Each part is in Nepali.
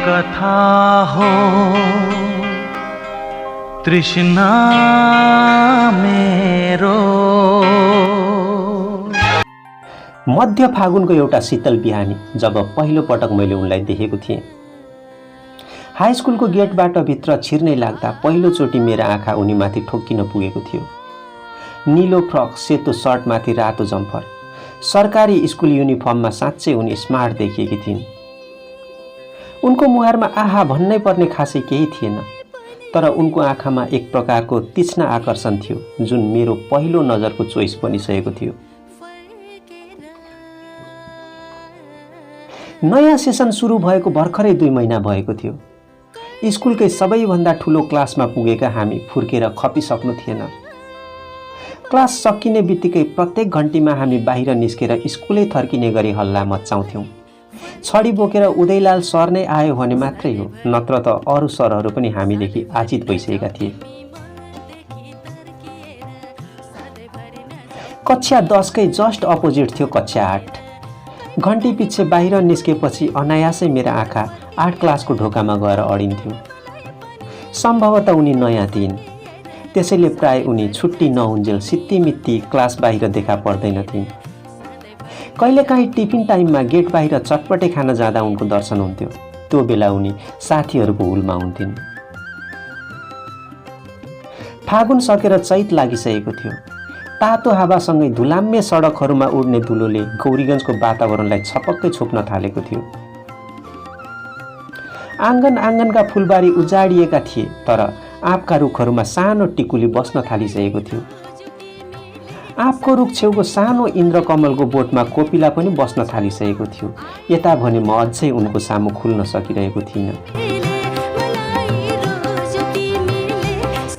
कथा हो तृष्णा मेरो। मध्य फागुनको एउटा शीतल बिहानी जब पहिलो पटक मैले उनलाई देखेको थिएँ। हाई स्कुलको गेटबाट भित्र छिर्नै लाग्दा पहिलोचोटि मेरा आँखा उनीमाथि ठोक्किन पुगेको थियो। नीलो फ्रक, सेतो सर्टमाथि रातो जम्फर, सरकारी स्कुल युनिफर्ममा साँच्चै उनी स्मार्ट देखिएकी थिइन्। उनको मुहारमा आहा भन्नै पर्ने खासै केही थिएन, तर उनको आँखामा एक प्रकारको तीक्ष्ण आकर्षण थियो जुन मेरो पहिलो नजरको चोइस बनिसकेको थियो। नयाँ सेसन सुरु भएको भर्खरै 2 महिना भएको थियो। स्कुलकै सबैभन्दा ठुलो क्लासमा पुगेका हामी फुर्केर खपिसक्नु थिएन। क्लास सकिने बित्तिकै प्रत्येक घन्टीमा हामी बाहिर निस्केर स्कुलै थर्किने गरी हल्ला मचाउँथ्यौँ। छडी बोकेर उदयलाल सर नै आयो भने मात्रै हो, नत्र त अरू सरहरू पनि हामीदेखि आजित भइसकेका थिए। कक्षा 10 कै जस्ट अपोजिट थियो कक्षा 8। घन्टी पछि बाहिर निस्केपछि अनायासै मेरा आँखा 8 क्लासको ढोकामा गएर अडिन्थ्यो। सम्भवतः उनी नयाँ थिइन्, त्यसैले प्राय उनी छुट्टी नहुन्जेल सित्तिमित्ती क्लास बाहिर देखा पर्दैनथिन्। कहिलेकाहीँ टिफिन टाइममा गेट बाहिर चटपटे खान जाँदा उनको दर्शन हुन्थ्यो। त्यो बेला उनी साथीहरूको हुलमा हुन्थिन्। फागुन सकेर चैत लागिसकेको थियो। तातो हावासँगै धुलाम्य सडकहरूमा उड्ने धुलोले गौरीगञ्जको वातावरणलाई छपक्कै छोप्न थालेको थियो। आँगनका फुलबारी उजाडिएका थिए, तर आँपका रुखहरूमा सानो टिकुली बस्न थालिसकेको थियो। आँपको रुख छेउको सानो इन्द्रकमलको बोटमा कोपिला पनि बस्न थालिसकेको थियो। यता भने म अझै उनको सामु खुल्न सकिरहेको थिइनँ।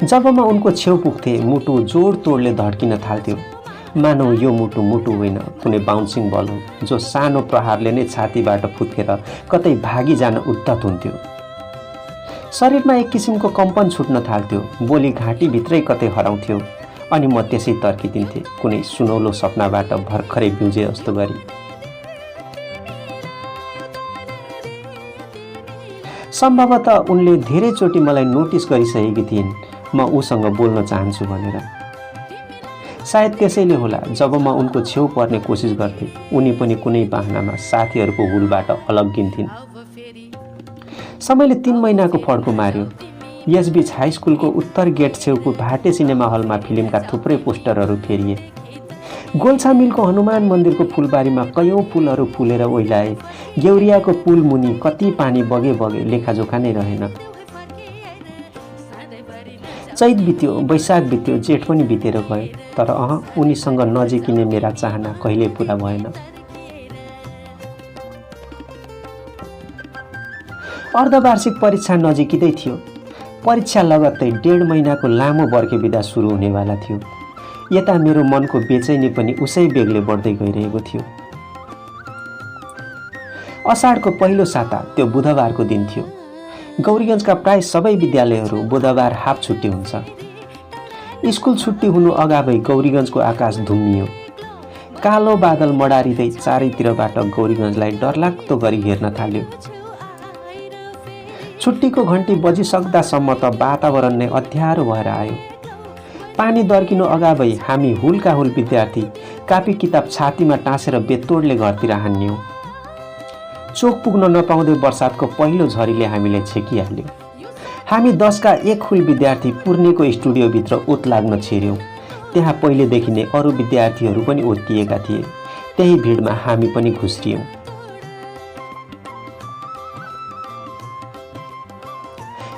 जब म उनको छेउ पुग्थेँ, मुटु जोड तोडले धड्किन थाल्थ्यो। मानौ यो मुटु होइन, कुनै बाउन्सिङ बल हो जो सानो प्रहारले नै छातीबाट फुत्केर कतै भागी जान उद्यत हुन्थ्यो। शरीरमा एक किसिमको कम्पन छुट्न थाल्थ्यो, बोली घाँटीभित्रै कतै हराउँथ्यो, अनि म त्यसै तर्किदिन्थेँ कुनै सुनौलो सपनाबाट भर्खरै बिउजे जस्तो गरी। सम्भवतः उनले धेरैचोटि मलाई नोटिस गरिसकेकी थिइन् म उसँग बोल्न चाहन्छु भनेर। सायद त्यसैले होला जब म उनको छेउ पर्ने कोसिस गर्थेँ, उनी पनि कुनै बहानामा साथीहरूको हुलबाट अलग्गिन्थिन्। समयले 3 महिनाको फड्को मार्यो। यसबीच हाई स्कुलको उत्तर गेट छेउको भाटे सिनेमा हलमा फिल्मका थुप्रै पोस्टरहरू फेरिए। गोल्छा मिलको हनुमान मन्दिरको फुलबारीमा कयौं फुलहरू फुलेर ओइलाए। गेउरियाको पुल मुनि कति पानी बगे लेखाजोखा नै रहेन। चैत बित्यो, वैशाख बित्यो, जेठ पनि बितेर गयो, तर उनीसँग नजिकिने मेरा चाहना कहिल्यै पूरा भएन। अर्धवार्षिक परीक्षा नजिकिँदै थियो। परीक्षा लगत्तै 1.5 महिनाको लामो बर्खे बिदा सुरु हुनेवाला थियो। यता मेरो मनको बेचैनी पनि उसै बेगले बढ्दै गइरहेको थियो। असाढको पहिलो साता, त्यो बुधबारको दिन थियो। गौरीगञ्जका प्राय सबै विद्यालयहरू बुधबार हाफ छुट्टी हुन्छ। स्कुल छुट्टी हुनु अगावै गौरीगञ्जको आकाश धुम्मियो। कालो बादल मडारिँदै चारैतिरबाट गौरीगञ्जलाई डरलाग्दो गरी हेर्न थाल्यो। छुट्टीको घन्टी बजिसक्दासम्म त वातावरण नै अध्यारो भएर आयो। पानी दर्किनु अगावै हामी हुलका हुल विद्यार्थी कापी किताब छातीमा टाँसेर बेतोडले घरतिर हान्यौं। चोक पुग्न नपाउँदै बर्सातको पहिलो झरीले हामीलाई छेकिहाल्यो। हामी 10 का एक हुल विद्यार्थी पूर्णेको स्टुडियोभित्र ओत लाग्न छिर्यौं। त्यहाँ पहिलेदेखि नै अरू विद्यार्थीहरू पनि ओत्तिएका थिए। त्यही भिडमा हामी पनि घुस्रियौं।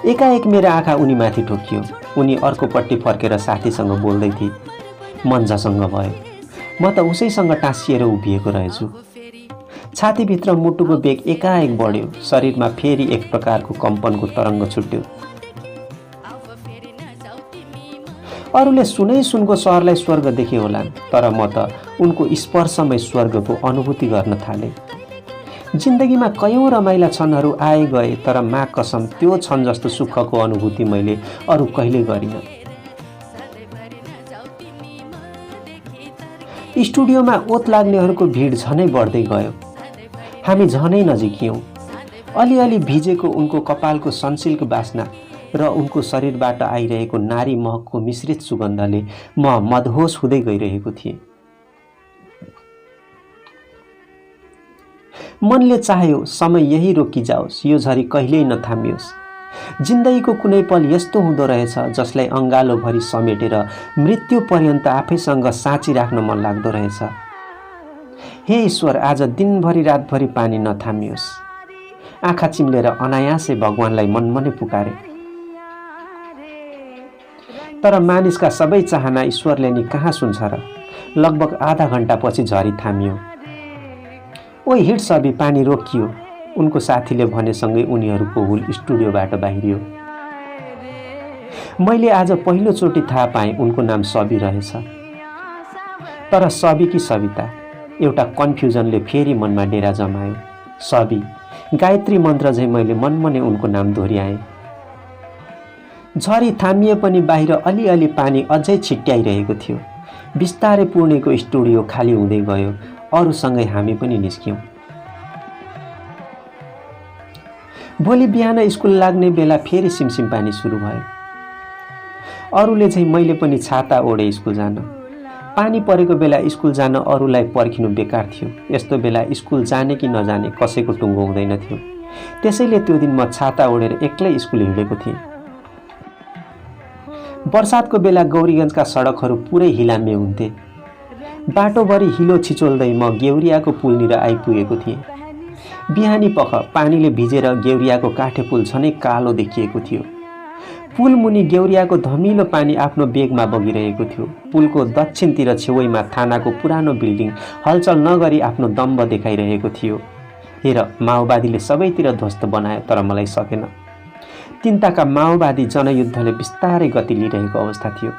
एकाएक मेरा आँखा उनीमाथि ठोकियो। उनी अर्कोपट्टि फर्केर साथीसँग बोल्दै थिए। मन झसङ्ग भयो। म त उसैसँग टाँसिएर उभिएको रहेछु। छातीभित्र मुटुको बेग एकाएक बढ्यो। शरीरमा फेरि एक प्रकारको कम्पनको तरङ्ग छुट्यो। अरूले सुनै सुनको सहरलाई स्वर्ग देखे होलान्, तर म त उनको स्पर्शमै स्वर्गको अनुभूति गर्न थालेँ। जिन्दगीमा कयौं रमाइला क्षणहरू आए गए, तर माग कसम त्यो क्षण जस्तो सुखको अनुभूति मैले अरू कहिले गरिन। स्टुडियोमा ओत लाग्नेहरूको भिड झनै बढ्दै गयो। हामी झनै नजिकियौं। अलिअलि भिजेको उनको कपालको सनसिल्क बास्ना र उनको शरीरबाट आइरहेको नारी महकको मिश्रित सुगन्धले म मदहोस हुँदै गइरहेको थिएँ। मनले चाह्यो समय यही रोकिजाओस्, यो झरी कहिल्यै नथामियोस्। जिन्दगीको कुनै पल यस्तो हुँदो रहेछ जसलाई अङ्गालोभरि समेटेर मृत्यु पर्यन्त आफैसँग साँचिराख्न मन लाग्दो रहेछ। हे ईश्वर, आज दिनभरि रातभरि पानी नथामियोस्। आँखा चिम्लेर अनायासै भगवानलाई मनमनै पुकारे। तर मानिसका सबै चाहना ईश्वरले नि कहाँ सुन्छ र। लगभग आधा घण्टापछि झरी थामियो। ओ हिट सबी, पानी रोकियो, उनको साथीले भनेसँगै उनीहरूको हुल स्टुडियोबाट बाहिरियो। मैले आज पहिलोचोटि थाहा पाएँ उनको नाम सबी रहेछ। तर सबी कि सविता, एउटा कन्फ्युजनले फेरि मनमा डेरा जमायो। सबी, गायत्री मन्त्र झैँ मैले मनमनै उनको नाम दोहोर्याएँ। झरी थामिए पनि बाहिर अलिअलि पानी अझै छिट्याइरहेको थियो। बिस्तारै पूर्णेको स्टुडियो खाली हुँदै गयो। अरूसँगै हामी पनि निस्क्यौँ। भोलि बिहान स्कुल लाग्ने बेला फेरि सिमसिम पानी सुरु भयो। अरूले चाहिँ मैले पनि छाता ओढे स्कुल जान। पानी परेको बेला स्कुल जान अरूलाई पर्खिनु बेकार थियो। यस्तो बेला स्कुल जाने कि नजाने कसैको टुङ्गो हुँदैन थियो। त्यसैले त्यो दिन म छाता ओढेर एक्लै स्कुल हिँडेको थिएँ। बर्सातको बेला गौरीगञ्जका सडकहरू पुरै हिलामे हुन्थे। बाटोभरि हिलो छिचोल्दै म गेउरियाको पुलनिर आइपुगेको थिएँ। बिहानी पख पानीले भिजेर गेउरियाको काठे पुल झनै कालो देखिएको थियो। पुल मुनि गेउरियाको धमिलो पानी आफ्नो बेगमा बगिरहेको थियो। पुलको दक्षिणतिर छेउैमा थानाको पुरानो बिल्डिङ हलचल नगरी आफ्नो दम्ब देखाइरहेको थियो। हेर, माओवादीले सबैतिर ध्वस्त बनायो, तर मलाई सकेन। तिनताका माओवादी जनयुद्धले बिस्तारै गति लिइरहेको अवस्था थियो।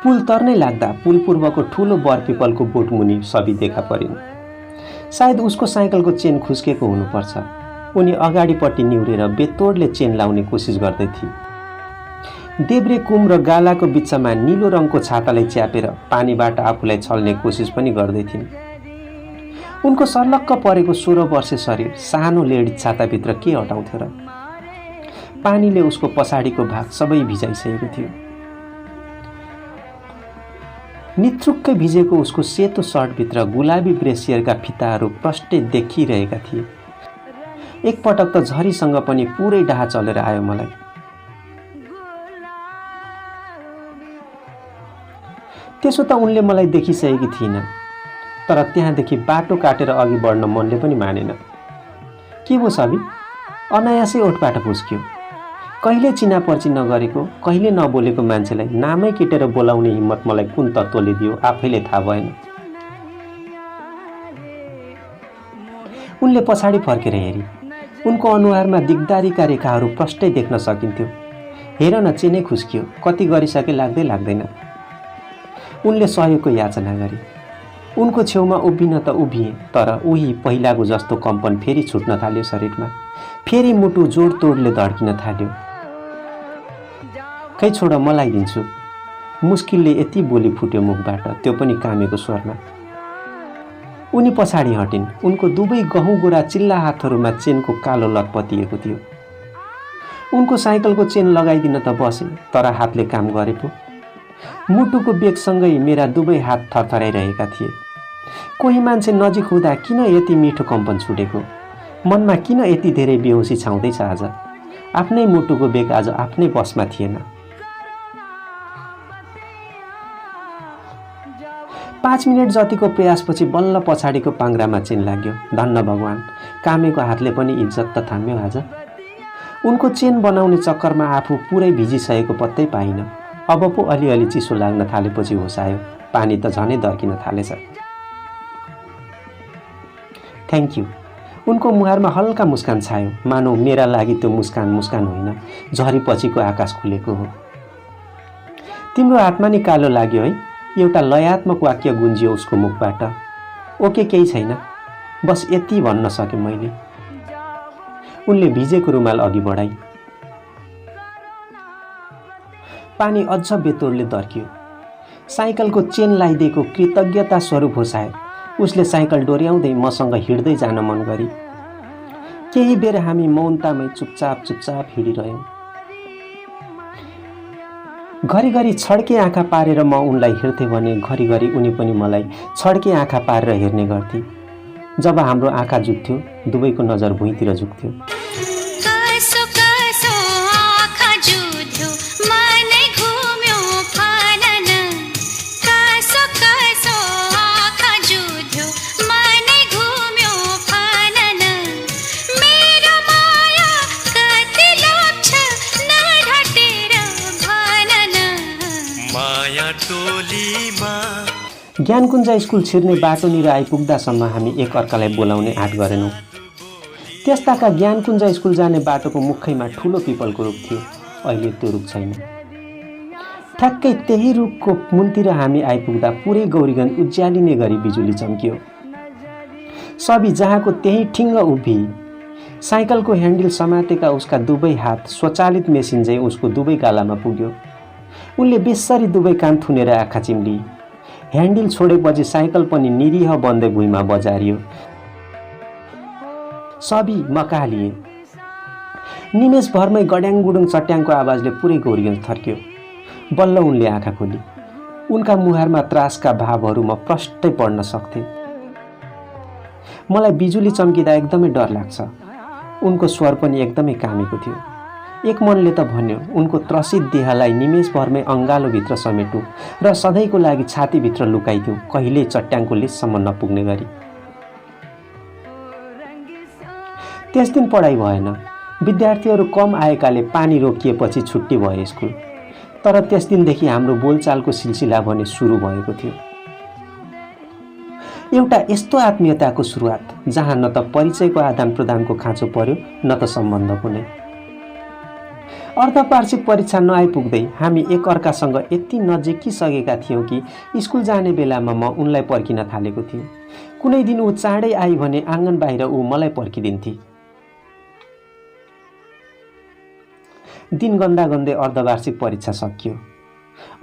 पुल तर्नै लाग्दा पुल पूर्वको ठुलो बरपिपलको बोट मुनि सबी देखा परिन्। सायद उसको साइकलको चेन खुस्केको हुनुपर्छ। उनी अगाडिपट्टि निहुरेर बेतोडले चेन लाउने कोसिस गर्दै थिए। देब्रे कुम र गालाको बिचमा नीलो रङको छातालाई च्यापेर पानीबाट आफूलाई छल्ने कोसिस पनि गर्दै थिइन्। उनको सर्लक्क परेको 16 वर्षे शरीर सानो लेडिज छाताभित्र के अटाउँथ्यो र। पानीले उसको पछाडिको भाग सबै भिजाइसकेको थियो। नित्रुक्कै भिजेको उसको सेतो सर्टभित्र गुलाबी ब्रेसियरका फिताहरू प्रष्टै देखिरहेका थिए। एकपटक त झरीसँग पनि पुरै डाहा चलेर आयो मलाई। त्यसो त उनले मलाई देखिसकेकी थिइन्, तर त्यहाँदेखि बाटो काटेर अघि बढ्न मनले पनि मानेन। के भो सबी, अनायासै ओठबाट पुस्क्यो। कहिले चिना पर्ची नगरेको, कहिले नबोलेको मान्छेलाई नामै केटेर बोलाउने हिम्मत मलाई कुन तत्त्वले दियो आफैले थाहा भएन। उनले पछाडि फर्केर हेरी। उनको अनुहारमा दिगदारीका रेखाहरू प्रष्टै देख्न सकिन्थ्यो। हेर न, चेनै खुस्कियो, कति गरिसके लाग्दै लाग्दैन। उनले सहयोगको याचना गरे। उनको छेउमा उभिन त उभिए, तर उही पहिलाको जस्तो कम्पन फेरि छुट्न थाल्यो शरीरमा। फेरि मुटु जोडतोडले धड्किन थाल्यो। खै छोड, मलाई दिन्छु। मुस्किलले यति बोली फुट्यो मुखबाट, त्यो पनि कामेको स्वरमा। उनी पछाडि हटिन्। उनको दुवै गहुँ गोरा चिल्ला हातहरूमा चेनको कालो लतपतिएको थियो। उनको साइकलको चेन लगाइदिन त बसे, तर हातले काम गरे पो। मुटुको बेगसँगै मेरा दुवै हात थरथराइरहेका थिए। कोही मान्छे नजिक हुँदा किन यति मिठो कम्पन छुटेको, मनमा किन यति धेरै बेहोसी छाउँदैछ आज। आफ्नै मुटुको बेग आज आफ्नै बसमा थिएन। 5 मिनट जतिको प्रयासपछि बल्ल पछाडिको पाङ्ग्रामा चेन लाग्यो। धन्न भगवान, कामेको हातले पनि इज्जत त थाम्यो आज। उनको चेन बनाउने चक्करमा आफू पुरै भिजिसकेको पत्तै पाइन। अब पो अलिअलि चिसो लाग्न थालेपछि होस आयो। पानी त झनै दर्किन थालेछ। Thank you. उनको मुहारमा हल्का मुस्कान छायो, मानौ मेरा लागि त्यो मुस्कान होइन, झरीपछिको आकाश खुलेको हो। तिम्रो हातमा नि कालो लाग्यो है, एउटा लयात्मक वाक्य गुन्जियो उसको मुखबाट। ओके, केही छैन, बस यति भन्न सके मैले। उनले भिजेको रुमाल अघि बढाई। पानी अझ बेतोडले दर्कियो। साइकलको चेन लगाइदिएको कृतज्ञता स्वरूप हो सायद। उसले साइकल डोर्याउँदै मसँग हिँड्दै जान मन गरी। केही बेर हामी मौनतामै चुपचाप चुपचाप हिँडिरह्यौँ। घरिघरि छड्के आँखा पारेर म उनलाई हेर्थेँ भने घरिघरि उनी पनि मलाई छड्के आँखा पारेर हेर्ने गर्थे। जब हाम्रो आँखा जुत्थ्यो दुवैको नजर भुइँतिर झुक्थ्यो। ज्ञानकुञ्ज स्कुल छिर्ने बाटोनिर आइपुग्दासम्म हामी एक अर्कालाई बोलाउने आँट गरेनौँ। त्यस्ताका ज्ञानकुञ्ज स्कुल जाने बाटोको मुखैमा ठुलो पिपलको रुख थियो। अहिले त्यो रुख छैन। ठ्याक्कै त्यही रुखको मुन्तिर हामी आइपुग्दा पुरै गौरीगञ्ज उज्यालिने गरी बिजुली चम्कियो। सबी जहाँको त्यही ठिङ्ग उभि साइकलको ह्यान्डल समातेका उसका दुवै हात स्वचालित मेसिन झैँ उसको दुवै गालामा पुग्यो। उनले बेसरी दुवै कान थुनेर आँखा चिम्ली। ह्यान्डल छोडेपछि साइकल पनि निरीह बन्दै भुइँमा बजारियो। सबी मकालिए। निमेषभरमै गड्याङ गुडुङ चट्याङको आवाजले पुरै गौरीगञ्ज थर्क्यो। बल्ल उनले आँखा खोली। उनका मुहारमा त्रासका भावहरू म प्रष्टै पढ्न सक्थेँ। मलाई बिजुली चम्किँदा एकदमै डर लाग्छ। उनको स्वर पनि एकदमै कामेको थियो। एक मनले त भन्यो उनको त्रसित देहलाई निमेषभरमै अङ्गालोभित्र समेटौँ र सधैँको लागि छातीभित्र लुकाइदिउँ, कहिल्यै चट्याङको लेससम्म नपुग्ने गरी। त्यस दिन पढाइ भएन। विद्यार्थीहरू कम आएकाले पानी रोकिएपछि छुट्टी भयो स्कुल। तर त्यस दिनदेखि हाम्रो बोलचालको सिलसिला भने सुरु भएको थियो। एउटा यस्तो आत्मीयताको सुरुवात जहाँ न त परिचयको आदान प्रदानको खाँचो पर्यो न त सम्बन्धको नै। अर्धवार्षिक परीक्षा नआइपुग्दै हामी एक अर्कासँग यति नजिकिसकेका थियौँ कि स्कुल जाने बेलामा म उनलाई पर्खिन थालेको थिएँ। कुनै दिन ऊ चाँडै आई भने आँगन बाहिर ऊ मलाई पर्खिदिन्थे। दिन गन्दै अर्धवार्षिक परीक्षा सकियो।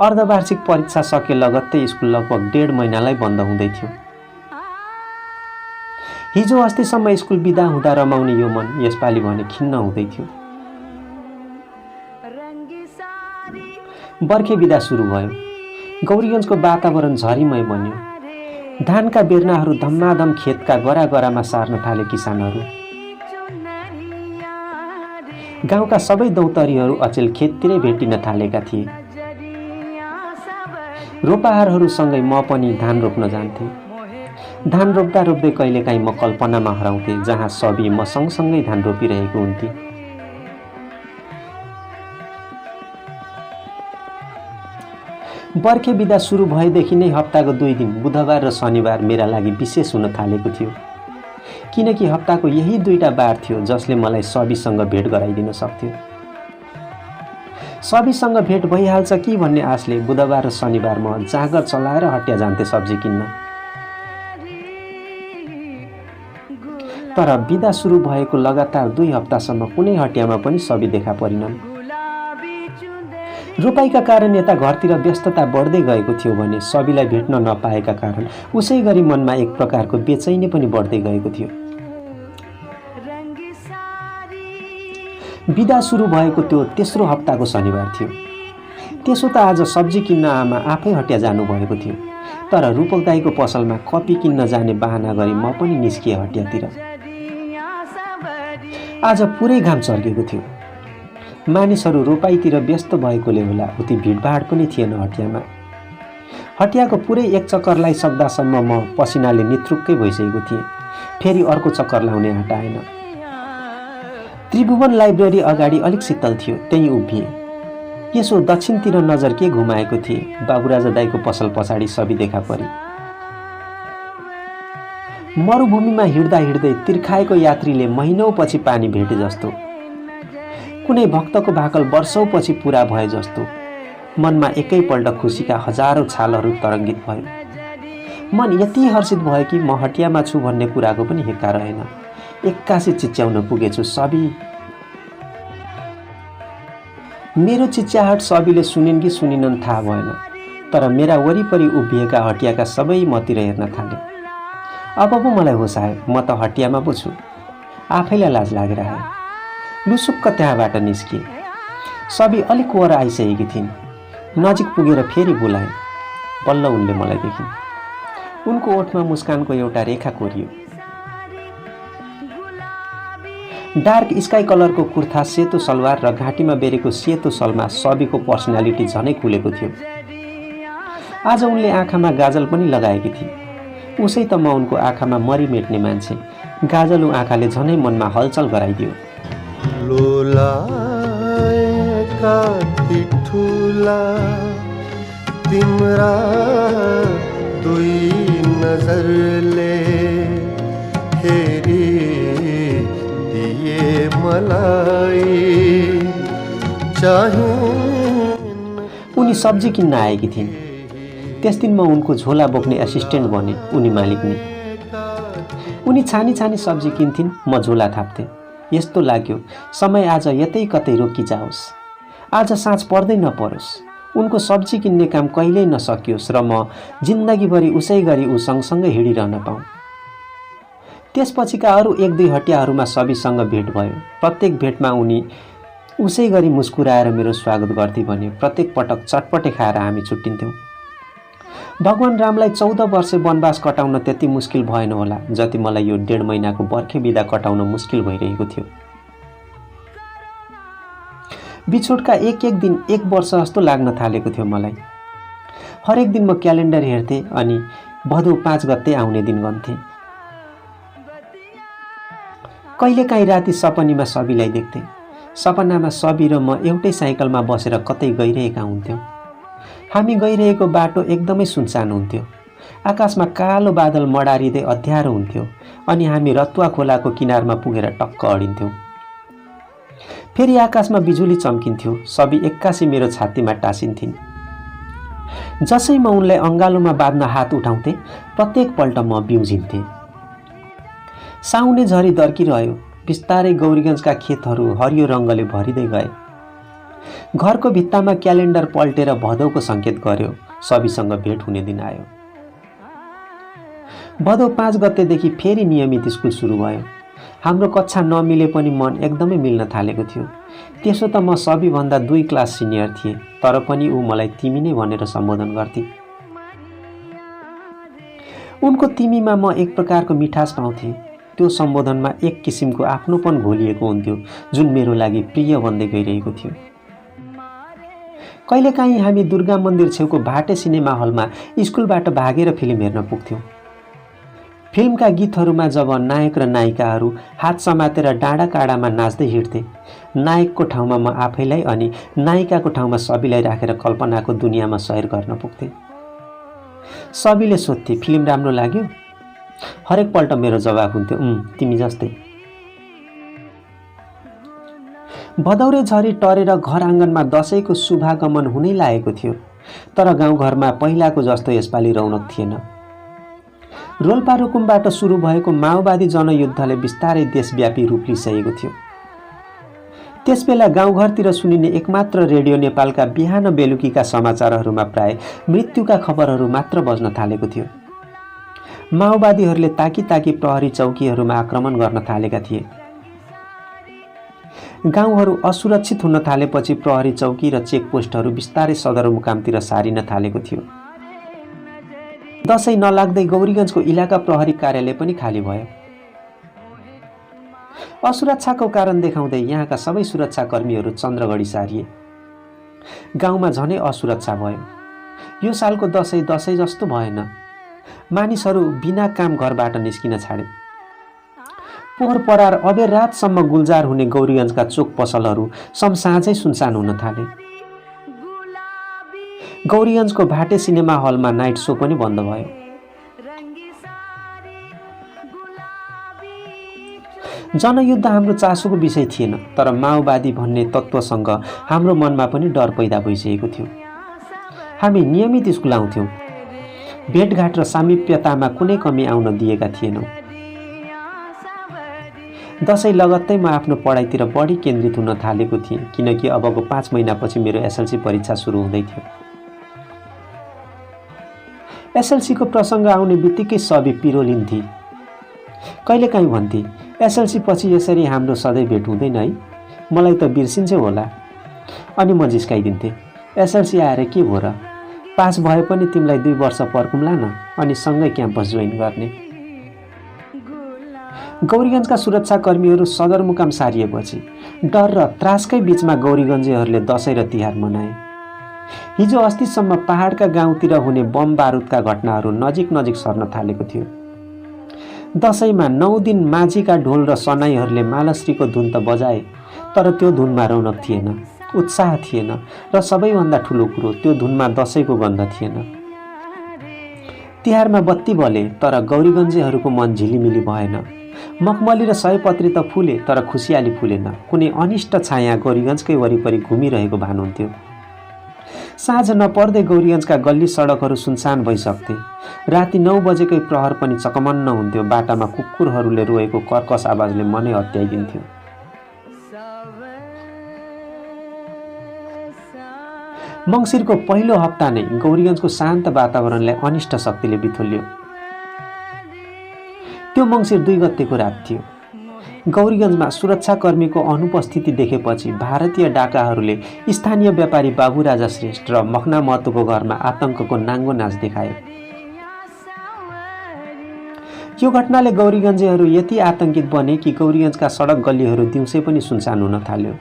अर्धवार्षिक परीक्षा सके लगत्तै स्कुल लगभग 1.5 महिनालाई बन्द हुँदै थियो। हिजो अस्तिसम्म स्कुल बिदा हुँदा रमाउने यो मन यसपालि भने खिन्न हुँदै थियो। बर्खे बिदा सुरु भयो। गौरीगञ्जको वातावरण झरीमय बन्यो। धानका बेर्नाहरू धम्माधम खेतका गरागरामा सार्न थाले किसानहरू। गाउँका सबै दौतरीहरू अचेल खेततिरै भेटिन थालेका थिए। रोपाहारहरूसँगै म पनि धान रोप्न जान्थेँ। धान रोप्दा रोप्दै कहिलेकाहीँ म कल्पनामा हराउँथेँ जहाँ सबी म सँगसँगै धान रोपिरहेको हुन्थे। बर्खे बिदा सुरु भएदेखि नै हप्ताको 2 दिन बुधबार र शनिबार मेरा लागि विशेष हुन थालेको थियो। किनकि हप्ताको यही 2टा बार थियो जसले मलाई सबीसँग भेट गराइदिन सक्थ्यो। सबीसँग भेट भइहाल्छ कि भन्ने आशले बुधबार र शनिबार म जाँगर चलाएर हटिया जान्थे सब्जी किन्न। तर बिदा सुरु भएको लगातार 2 हप्तासम्म कुनै हटियामा पनि सबी देखा परिनन्। रोपाइका कारण यता घरतिर व्यस्तता बढ्दै गएको थियो भने सबीलाई भेट्न नपाएका कारण उसै गरी मनमा एक प्रकारको बेचैनी पनि बढ्दै गएको थियो। बिदा सुरु भएको त्यो तेस्रो हप्ताको शनिबार थियो। त्यसो त आज सब्जी किन्न आमा आफै हटिया जानुभएको थियो। तर रूपक दाइको पसलमा कपी किन्न जाने बहाना गरी म पनि निस्किएँ हटियातिर। आज पुरै घाम चर्केको थियो। मानिसहरू रोपाइतिर व्यस्त भएकोले होला उति भिडभाड पनि थिएन हटियामा। हटियाको पुरै एक चक्कर लगाइसक्दासम्म म पसिनाले नित्रुक्कै भइसकेको थिएँ। फेरि अर्को चक्कर लाउने आँट आएन। त्रिभुवन लाइब्रेरी अगाडि अलिक शीतल थियो, त्यही उभिएँ। यसो दक्षिणतिर नजर के घुमाएको थिएँ, बाबुराजा दाइको पसल पछाडि सबी देखा परी। मरुभूमिमा हिँड्दा हिँड्दै तिर्खाएको यात्रीले महिनौपछि पानी भेटे जस्तो, कुनै भक्तको भाकल वर्षौपछि पूरा भए जस्तो मनमा एकैपल्ट खुसीका हजारौं छालहरू तरङ्गित भयो। मन यति हर्षित भयो कि म हटियामा छु भन्ने कुराको पनि हेक्का रहेन। एक्कासी चिच्याउन पुगेछु, सबी। मेरो चिच्याहट सबीले सुनिन् कि सुनिनन् थाहा भएन। तर मेरा वरिपरि उभिएका हटियाका सबै मतिर हेर्न थाले। अब पो मलाई होस आयो, म त हटियामा पो छु। आफैलाई लाज लागेर आयो। लुसुक्क त्यहाँबाट निस्किए। सबी अलिक वर आइसकेकी थिइन्। नजिक पुगेर फेरि बोलाए। बल्ल उनले मलाई देखिन्। उनको ओठमा मुस्कानको एउटा रेखा कोरियो। डार्क स्काई कलरको कुर्ता, सेतो सलवार र घाँटीमा बेरेको सेतो सलमा सबीको पर्सनालिटी झनै खुलेको थियो। आज उनले आँखामा गाजल पनि लगाएकी थिए। उसै त म उनको आँखामा मरिमेट्ने मान्छे। गाजलु आँखाले झनै मनमा हलचल गराइदियो। लोलाएका ठुला तिम्रा दुई नजरले हेरी दिए मलाई चाहिए। उनी सब्जी किन्न आएकी थिइन्। त्यस दिन म उनको झोला बोक्ने एसिस्टेन्ट बने, उनी मालिकनी। उनी छानी छानी सब्जी किन्थिन्, म झोला थाप्थेँ। यस्तो लाग्यो समय आज यतै कतै रोकिजाओस्, आज साँझ पर्दै नपरोस्। उनको सब्जी किन्ने काम कहिल्यै नसकियोस् र म जिन्दगीभरि उसै गरी ऊ सँगसँगै हिँडिरहन पाऊँ। त्यसपछिका अरू एक दुई हटियाहरूमा सबीसँग भेट भयो। प्रत्येक भेटमा उनी उसै गरी मुस्कुराएर मेरो स्वागत गर्थे भने प्रत्येक पटक चटपटे खाएर हामी छुट्टिन्थ्यौँ। भगवान रामलाई 14 वर्ष वनवास कटाउन त्यति मुस्किल भएन होला जति मलाई यो 1.5 महिनाको बर्खे बिदा कटाउन मुस्किल भइरहेको थियो। बिछोडका एक एक दिन 1 वर्ष जस्तो लाग्न थालेको थियो मलाई। हरेक दिन म क्यालेन्डर हेर्थेँ अनि भदौ 5 गते आउने दिन गन्थेँ। कहिलेकाहीँ राति सपनीमा सबीलाई देख्थेँ। सपनामा सबी र म एउटै साइकलमा बसेर कतै गइरहेका हुन्थ्यौँ। हामी गइरहेको बाटो एकदमै सुनसान हुन्थ्यो। आकाशमा कालो बादल मडारिँदै अँध्यारो हुन्थ्यो अनि हामी रतुवा खोलाको किनारमा पुगेर टक्क अडिन्थ्यौँ। फेरि आकाशमा बिजुली चम्किन्थ्यो। सबी एक्कासी मेरो छातीमा टाँसिन्थिन्। जसै म उनलाई अँगालोमा बाँध्न हात उठाउँथे प्रत्येक पल्ट म बिउजिन्थेँ। साउने झरी दर्किरह्यो। बिस्तारै गौरीगञ्जका खेतहरू हरियो रङ्गले भरिँदै गए। घरको भित्तामा क्यालेन्डर पल्टेर भदौको सङ्केत गर्यो। सबीसँग भेट हुने दिन आयो। भदौ 5 गतेदेखि फेरि नियमित स्कुल सुरु भयो। हाम्रो कक्षा नमिले पनि मन एकदमै मिल्न थालेको थियो। त्यसो त म सबीभन्दा 2 क्लास सिनियर थिएँ, तर पनि ऊ मलाई तिमी नै भनेर सम्बोधन गर्थे। उनको तिमीमा म एक प्रकारको मिठास पाउँथेँ। त्यो सम्बोधनमा एक किसिमको आफ्नोपन घोलिएको हुन्थ्यो जुन मेरो लागि प्रिय बन्दै गइरहेको थियो। कहिलेकाहीँ हामी दुर्गा मन्दिर छेउको भाटे सिनेमा हलमा स्कुलबाट भागेर फिल्म हेर्न पुग्थ्यौँ। फिल्मका गीतहरूमा जब नायक र नायिकाहरू हात समातेर डाँडा काँडामा नाच्दै हिँड्थे, नायकको ठाउँमा म आफैलाई अनि नायिकाको ठाउँमा सबीलाई राखेर कल्पनाको दुनियाँमा सैर गर्न पुग्थेँ। सबीले सोध्थे, फिल्म राम्रो लाग्यो? हरेक पल्ट मेरो जवाब हुन्थ्यो, तिमी जस्तै। भदौरे झरी टरेर घर आँगनमा दशैंको शुभागमन हुनै लागेको थियो, तर गाउँघरमा पहिलाको जस्तो यसपालि रौनक थिएन। रोल्पा रुकुमबाट सुरु भएको माओवादी जनयुद्धले बिस्तारै देशव्यापी रूप लिइसकेको थियो। त्यसबेला गाउँघरतिर सुनिने एकमात्र रेडियो नेपालका बिहान बेलुकीका समाचारहरूमा प्राय मृत्युका खबरहरू मात्र बज्न थालेको थियो। माओवादीहरूले ताकी ताकी प्रहरी चौकीहरूमा आक्रमण गर्न थालेका थिए। गाउँहरू असुरक्षित हुन थालेपछि प्रहरी चौकी र चेकपोस्टहरू बिस्तारै सदरमुकामतिर सारिन थालेको थियो। दशैं नलाग्दै गौरीगञ्जको इलाका प्रहरी कार्यालय पनि खाली भयो। असुरक्षाको कारण देखाउँदै यहाँका सबै सुरक्षाकर्मीहरू चन्द्रगढी सारिए। गाउँमा झनै असुरक्षा भयो। यो सालको दशैं दशैं जस्तो भएन। मानिसहरू बिना काम घरबाट निस्किन छाडे। पोहोर परार अबेर रातसम्म गुल्जार हुने गौरीगञ्जका चोक पसलहरू समसाँझै सुनसान हुन थाले। गौरीगञ्जको भाटे सिनेमा हलमा नाइट सो पनि बन्द भयो। जनयुद्ध हाम्रो चासोको विषय थिएन, तर माओवादी भन्ने तत्त्वसँग हाम्रो मनमा पनि डर पैदा भइसकेको थियो। हामी नियमित स्कुल आउँथ्यौँ। भेटघाट र सामिप्यतामा कुनै कमी आउन दिएका थिएनौँ। दशैं लगत्तै म आफ्नो पढाइतिर बढी केन्द्रित हुन थालेको थिएँ, किनकि अबको 5 महिनापछि मेरो एसएलसी परीक्षा सुरु हुँदै थियो। एसएलसीको प्रसङ्ग आउने बित्तिकै सबी पिरोलिन्थे। कहिलेकाहीँ भन्थे, एसएलसी पछि यसरी हाम्रो सधैँ भेट हुँदैन है, मलाई त बिर्सिन्छौ होला। अनि म जिस्काइदिन्थेँ, एसएलसी आएर के भयो र, पास भए पनि तिमीलाई 2 वर्ष पर्खौँला न, अनि सँगै क्याम्पस जोइन गर्ने। गौरीगञ्जका सुरक्षाकर्मीहरू सदरमुकाम सारिएपछि डर र त्रासकै बीचमा गौरीगञ्जेहरूले दसैँ र तिहार मनाए। हिजो अस्तिसम्म पहाडका गाउँतिर हुने बम बारुदका घटनाहरू नजिक नजिक सर्न थालेको थियो। दसैँमा 9 दिन माझीका ढोल र सनाईहरूले मालश्रीको धुन त बजाए, तर त्यो धुनमा रौनक थिएन, उत्साह थिएन, र सबैभन्दा ठुलो कुरो त्यो धुनमा दसैँको गन्ध थिएन। तिहारमा बत्ती बले, तर गौरीगञ्जेहरूको मन झिलिमिली भएन। मखमली र सयपत्री त फुले, तर खुसियाली फुलेन। कुनै अनिष्ट छाया गौरीगञ्जकै वरिपरि घुमिरहेको भानुहुन्थ्यो। साँझ नपर्दै गौरीगञ्जका गल्ली सडकहरू सुनसान भइसक्थे। राति 9 बजेकै प्रहर पनि चकमन्न हुन्थ्यो। बाटामा कुकुरहरूले रोएको कर्कस आवाजले मनै हत्याइदिन्थ्यो। मङ्सिरको पहिलो हप्ता नै गौरीगञ्जको शान्त वातावरणलाई अनिष्ट शक्तिले बिथोल्यो। त्यो मङ्सिर 2 गतेको रात थियो। गौरीगञ्जमा सुरक्षाकर्मीको अनुपस्थिति देखेपछि भारतीय डाकाहरूले स्थानीय व्यापारी बाबुराजा श्रेष्ठ र मखना महतोको घरमा आतंकको नाङ्गो नाच देखाए। यो घटनाले गौरीगञ्जेहरू यति आतंकित बने कि गौरीगञ्जका सडक गल्लीहरू दिउँसै पनि सुनसान हुन थाल्यो।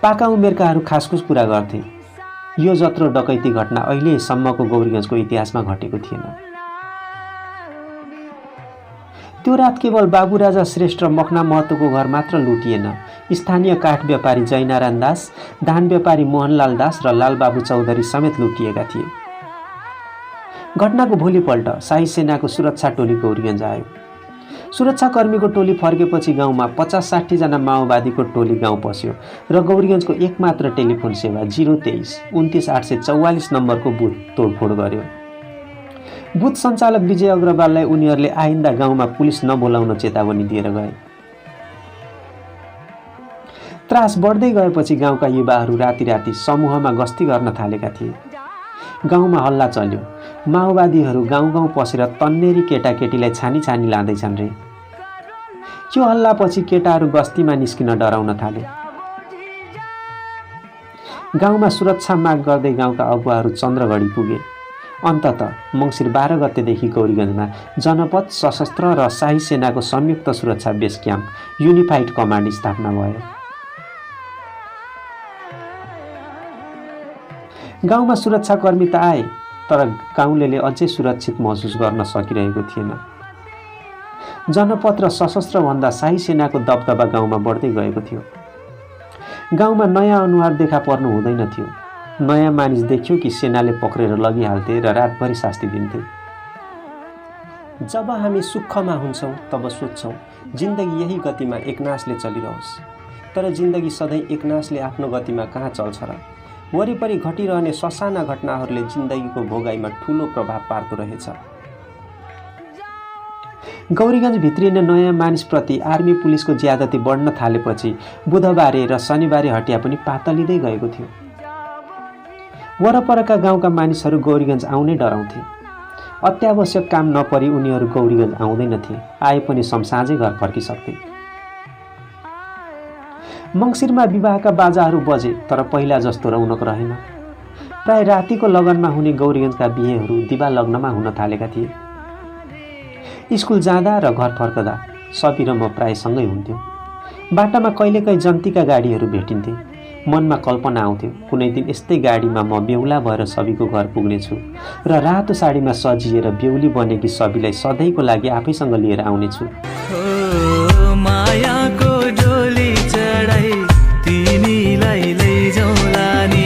पाका उमेरकाहरू खासखुस कुरा गर्थे, यो जत्रो डकैती घटना अहिलेसम्मको गौरीगञ्जको इतिहासमा घटेको थिएन। त्यो रात केवल बाबुराजा श्रेष्ठ र मखना महतोको घर मात्र लुटिएन। स्थानीय काठ व्यापारी जयनारायण दास, धान व्यापारी मोहनलाल दास र लालबाबु चौधरी समेत लुटिएका थिए। घटनाको भोलिपल्ट शाही सेनाको सुरक्षा टोली गौरीगञ्ज आयो। सुरक्षाकर्मीको टोली फर्केपछि गाउँमा 50-60 जना माओवादीको टोली गाउँ पस्यो र गौरीगञ्जको एकमात्र टेलिफोन सेवा 023 29844 नम्बरको बुथ तोडफोड गर्यो। बुथ सञ्चालक विजय अग्रवाललाई उनीहरूले आइन्दा गाउँमा पुलिस नबोलाउन चेतावनी दिएर गए। त्रास बढ्दै गएपछि गाउँका युवाहरू राति समूहमा गस्ती गर्न थालेका थिए। गाउँमा हल्ला चल्यो। माओवादीहरू गाउँ पसेर तन्नेरी केटाकेटीलाई छानी लाँदैछन् रे। यो हल्लापछि केटाहरू गस्तीमा निस्किन डराउन थाले। गाउँमा सुरक्षा माग गर्दै गाउँका अगुवाहरू चन्द्रगढी पुगे। अन्ततः मङ्सिर 12 गतेदेखि गौरीगञ्जमा जनपद सशस्त्र र शाही सेनाको संयुक्त सुरक्षा बेस क्याम्प युनिफाइड कमान्ड स्थापना भयो। गाउँमा सुरक्षाकर्मी त आए, तर गाउँलेले अझै सुरक्षित महसुस गर्न सकिरहेको थिएन। जनपद र सशस्त्रभन्दा शाही सेनाको दबदबा गाउँमा बढ्दै गएको थियो। गाउँमा नयाँ अनुहार देखा पर्नु हुँदैन थियो। नयाँ मानिस देख्यो कि सेनाले पक्रेर लगिहाल्थे र रातभरि शास्ति दिन्थे। जब हामी सुखमा हुन्छौँ तब सोच्छौँ जिन्दगी यही गतिमा एकनासले चलिरहोस्, तर जिन्दगी सधैँ एकनासले आफ्नो गतिमा कहाँ चल्छ र। वरिपरि घटिरहने ससाना घटनाहरूले जिन्दगीको भोगाइमा ठूलो प्रभाव पार्दो रहेछ। गौरीगञ्ज भित्रिने नयाँ मानिसप्रति आर्मी पुलिसको ज्यादती बढ्न थालेपछि बुधबारे र शनिबारे हटिया पनि पातलिँदै गएको थियो। वरपरका गाउँका मानिसहरू गौरीगञ्ज आउनै डराउँथे। अत्यावश्यक काम नपरी उनीहरू गौरीगञ्ज आउँदैनथे। आए पनि समसाझै घर फर्किसक्थे। मङ्सिरमा विवाहका बाजाहरू बजे, तर पहिला जस्तो रौनक रहेन। प्राय रातिको लगनमा हुने गौरीगञ्जका बिहेहरू दिवा लग्नमा हुन थालेका थिए। स्कुल जाँदा र घर फर्कदा सबी र म प्राय सँगै हुन्थ्यौँ। बाटामा कहिलेकाहीँ जन्तीका गाडीहरू भेटिन्थे। मनमा कल्पना आउँथ्यो, कुनै दिन यस्तै गाडीमा म बेहुला भएर सबीको घर पुग्नेछु र रातो साडीमा सजिएर बेहुली बनेकी सबीलाई सधैँको लागि आफैसँग लिएर आउनेछु। मायाको डोली चढाई तिमीलाई लैजाउँला नि,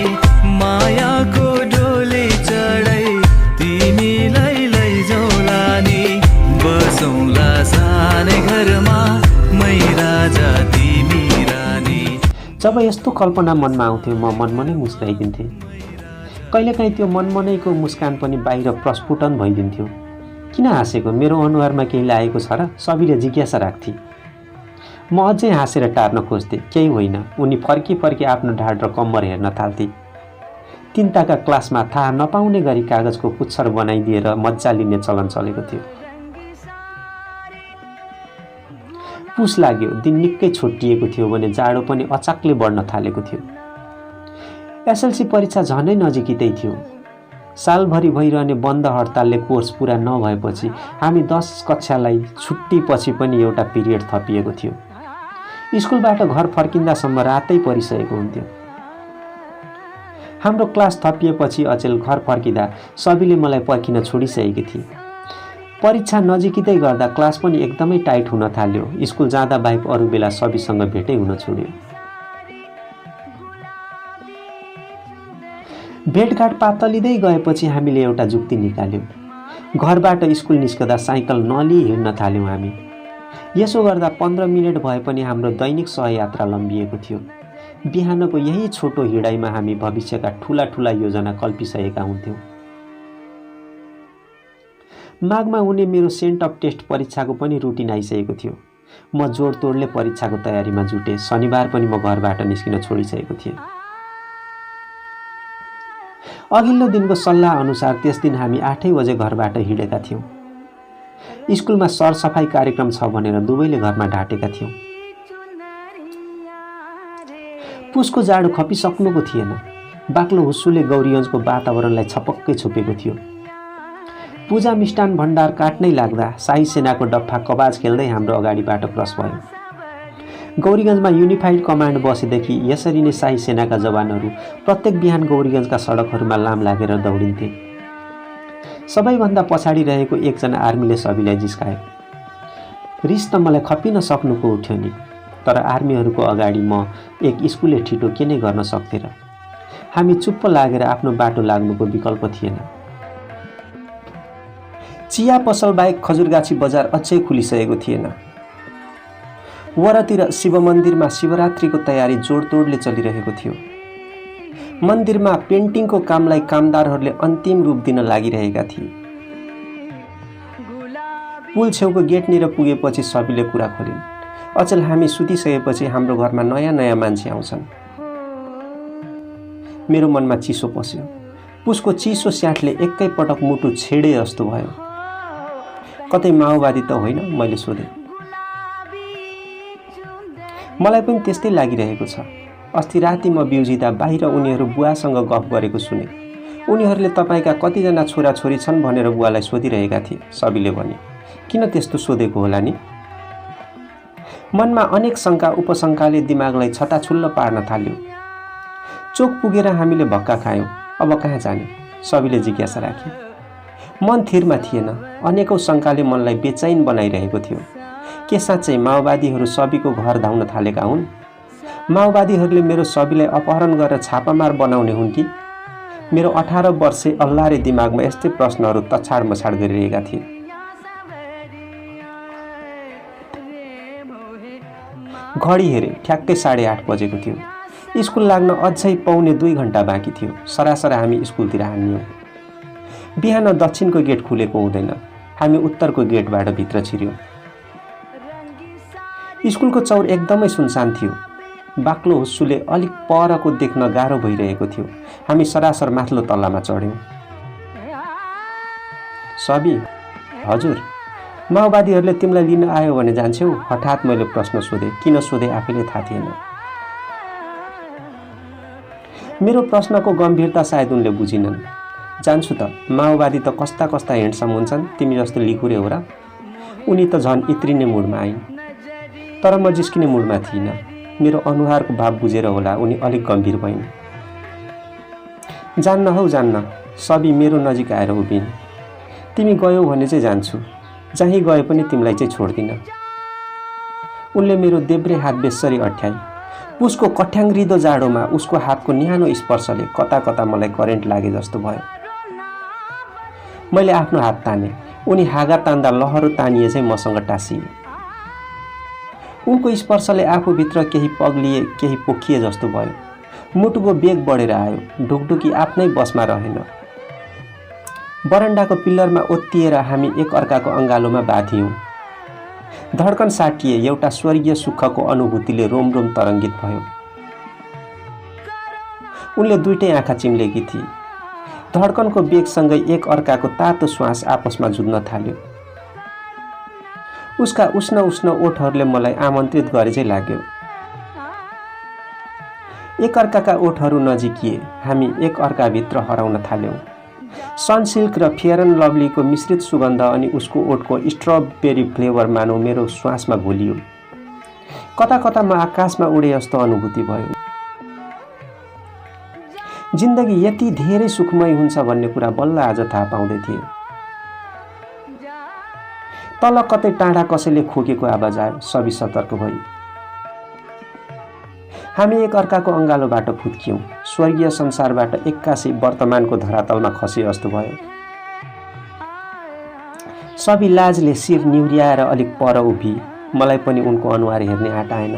मायाको डोली चढाई तिमीलाई लैजाउँला नि, बसौँला सानै घरमा मै राजा तिमी रानी। जब यस्तो कल्पना मनमा आउँथ्यो म मनमनै मुस्काइदिन्थेँ। कहिलेकाहीँ त्यो मनमनैको मुस्कान पनि बाहिर प्रस्फुटन भइदिन्थ्यो। किन हाँसेको, मेरो अनुहारमा केही लागेको छ र, सबैले जिज्ञासा राख्थे। म अझै हाँसेर टार्न खोज्थेँ, केही होइन। उनी फर्की आफ्नो ढाड र कम्मर हेर्न थाल्थे। तिनताका क्लासमा थाहा नपाउने गरी कागजको पुच्छर बनाइदिएर मज्जा लिने चलन चलेको थियो। पुस लाग्यो। दिन निकै छोटिएको थियो भने जाडो पनि अचाकले बढ्न थालेको थियो। एसएलसी परीक्षा झनै नजिकै थियो। सालभरि भइरहने बन्द हडतालले कोर्स पुरा नभएपछि हामी 10 कक्षालाई छुट्टीपछि पनि एउटा पिरियड थपिएको थियो। स्कुलबाट घर फर्किँदासम्म रातै परिसकेको हुन्थ्यो। हाम्रो क्लास थपिएपछि अचेल घर फर्किँदा सबैले मलाई पर्खिन छोडिसकेकी थिए। परीक्षा नजिकै गर्दा क्लास पनि एकदमै टाइट हुन थाल्यो। स्कुल जाँदा बाहेक अरू बेला सबैसँग भेटै हुन छोड्यो। भेटघाट पातलिँदै गएपछि हामीले एउटा जुक्ति निकाल्यौँ। घरबाट स्कुल निस्कँदा साइकल नलिई हिँड्न थाल्यौँ हामी। यसो गर्दा 15 मिनट भए पनि हाम्रो दैनिक सहयात्रा लम्बिएको थियो। बिहानको यही छोटो हिँडाइमा हामी भविष्यका ठूला ठूला योजना कल्पिसकेका हुन्थ्यौँ। माघमा हुने मेरो सेन्ट अफ टेस्ट परीक्षाको पनि रुटिन आइसकेको थियो। म जोडतोडले परीक्षाको तयारीमा जुटे। शनिबार पनि म घरबाट निस्किन छोडिसकेको थिएँ। अघिल्लो दिनको सल्लाह अनुसार त्यस दिन हामी 8 बजे घरबाट हिँडेका थियौँ। स्कुलमा सरसफाई कार्यक्रम छ भनेर दुवैले घरमा ढाँटेका थियौँ। पुसको जाडो खपिसक्नुको थिएन। बाक्लो हुस्सुले गौरीगञ्जको वातावरणलाई छपक्कै छोपेको थियो। पूजा मिष्टान भण्डार काट्नै लाग्दा शाही सेनाको डफ्फा कबाज खेल्दै हाम्रो अगाडिबाट क्रस भयो। गौरीगञ्जमा युनिफाइड कमान्ड बसेदेखि यसरी नै शाही सेनाका जवानहरू प्रत्येक बिहान गौरीगञ्जका सडकहरूमा लाम लागेर दौडिन्थे। सबैभन्दा पछाडि रहेको एकजना आर्मीले सबैलाई जिस्कायो। रिस त मलाई खपिन सक्नुको उठ्यो नि, तर आर्मीहरूको अगाडि म एक स्कुले ठिटो के नै गर्न सक्थे र। हामी चुप्प लागेर आफ्नो बाटो लाग्नुको विकल्प थिएन। चिया पसल बाहेक खजुरगाछी बजार अझै खुलिसकेको थिएन। वरतिर शिव मन्दिरमा शिवरात्रिको तयारी जोडतोडले चलिरहेको थियो। मन्दिरमा पेन्टिङको कामलाई कामदारहरूले अन्तिम रूप दिन लागिरहेका थिए। पुल छेउको गेटनिर पुगेपछि सबैले कुरा खोलिन्। अचेल हामी सुतिसकेपछि हाम्रो घरमा नयाँ नयाँ मान्छे आउँछन्। मेरो मनमा चिसो पस्यो। पुसको चिसो स्याटले एकै पटक मुटु छेडे जस्तो भयो। कतै माओवादी त होइन, मैले सोधेँ। मलाई पनि त्यस्तै लागिरहेको छ। अस्ति राति म बिउजिँदा बाहिर उनीहरू बुवासँग गफ गरेको सुने। उनीहरूले तपाईँका कतिजना छोराछोरी छन् भनेर बुवालाई सोधिरहेका थिए। सबैले भने, किन त्यस्तो सोधेको होला नि? मनमा अनेक शङ्का उपशङ्काले दिमागलाई छताछुल्ल पार्न थाल्यो। चोक पुगेर हामीले भक्का खायौँ। अब कहाँ जाने? सबैले जिज्ञासा राखे। मन थिरमा थिएन। अनेकौं शङ्काले मनलाई बेचैन बनाइरहेको थियो। के साँच्चै माओवादीहरू सबैको घर धाउन थालेका हुन्? माओवादीहरूले मेरो सबैलाई अपहरण गरेर छापामार बनाउने हुन् कि? मेरो 18 वर्षे अल्लारे दिमागमा यस्तै प्रश्नहरू तछाड मछाड गरिरहेका थिए। घडी हेरे, ठ्याक्कै 8:30 बजेको थियो। स्कुल लाग्न अझै पौने 2 घण्टा बाँकी थियो। सरासर हामी स्कुलतिर हान्यौँ। बिहान दक्षिणको गेट खुलेको हुँदैन। हामी उत्तरको गेटबाट भित्र छिर्यौँ। स्कुलको चौर एकदमै सुनसान थियो। बाक्लो हुस्सुले अलिक परको देख्न गाह्रो भइरहेको थियो। हामी सरासर माथिल्लो तल्लामा चढ्यौँ। सबी, हजुर, माओवादीहरूले तिमीलाई लिन आयो भने जान्छौ? हठात मैले प्रश्न सोधेँ। किन सोधेँ आफैले थाहा थिएन। मेरो प्रश्नको गम्भीरता सायद उनले बुझिनन्। जान्छु त, माओवादी त कस्ता कस्ता ह्यान्डसम हुन्छन्, तिमी जस्तो लिखुरे हो र? उनी त झन् इत्रिने मुडमा आइन्। तर म जिस्किने मुडमा थिइनँ। मेरो अनुहारको भाव बुझेर होला उनी अलिक गम्भीर भइन्। जान्न हौ जान्न, सबी मेरो नजिक आएर उभिन्। तिमी गयौ भने चाहिँ जान्छु, जहीँ गए पनि तिमीलाई चाहिँ छोड्दिनँ। उनले मेरो देब्रे हात बेस्सरी अठ्याई। पुसको कठ्याङ्ग्रिदो जाडोमा उसको हातको न्यानो स्पर्शले कता कता मलाई करेन्ट लागे जस्तो भयो। मैले आफ्नो हात ताने। उनी हाँगा तान्दा लहरो तानिए चाहिँ मसँग टाँसिए। उनको स्पर्शले आफूभित्र केही पग्लिए, केही पोखिए जस्तो भयो। मुटुको बेग बढेर आयो। ढुकढुकी आफ्नै बसमा रहेन। बरन्डाको पिल्लरमा ओत्तिएर हामी एक अर्काको अँगालोमा बाँधियौँ। धड्कन साटिए। एउटा स्वर्गीय सुखको अनुभूतिले रोम रोम तरङ्गित भयो। उनले दुईटै आँखा चिम्लेकी थिए। धड्कनको बेगसँगै एक अर्काको तातो श्वास आपसमा जुझ्न थाल्यो। उसका उष्ण उष्ण ओठहरूले मलाई आमन्त्रित गरे चाहिँ लाग्यो। एक अर्काका ओठहरू नजिकिए, हामी एक अर्काभित्र हराउन थाल्यौँ। सनसिल्क र फेयर एन्ड लभलीको मिश्रित सुगन्ध अनि उसको ओठको स्ट्रबेरी फ्लेभर मानौ मेरो श्वासमा घोलियो। कता कता म आकाशमा उडे जस्तो अनुभूति भयो। जिन्दगी यति धेरै सुखमय हुन्छ भन्ने कुरा बल्ल आज थाहा पाउँदै थिएँ। तल कतै टाढा कसैले खोकेको आवाज आयो। सबै सतर्क भई हामी एक अर्काको अङ्गालोबाट फुत्कियौँ। स्वर्गीय संसारबाट एक्कासी वर्तमानको धरातलमा खसे जस्तो भयो। सबै लाजले शिर निहुर्याएर अलिक पर उभि। मलाई पनि उनको अनुहार हेर्ने आँट आएन।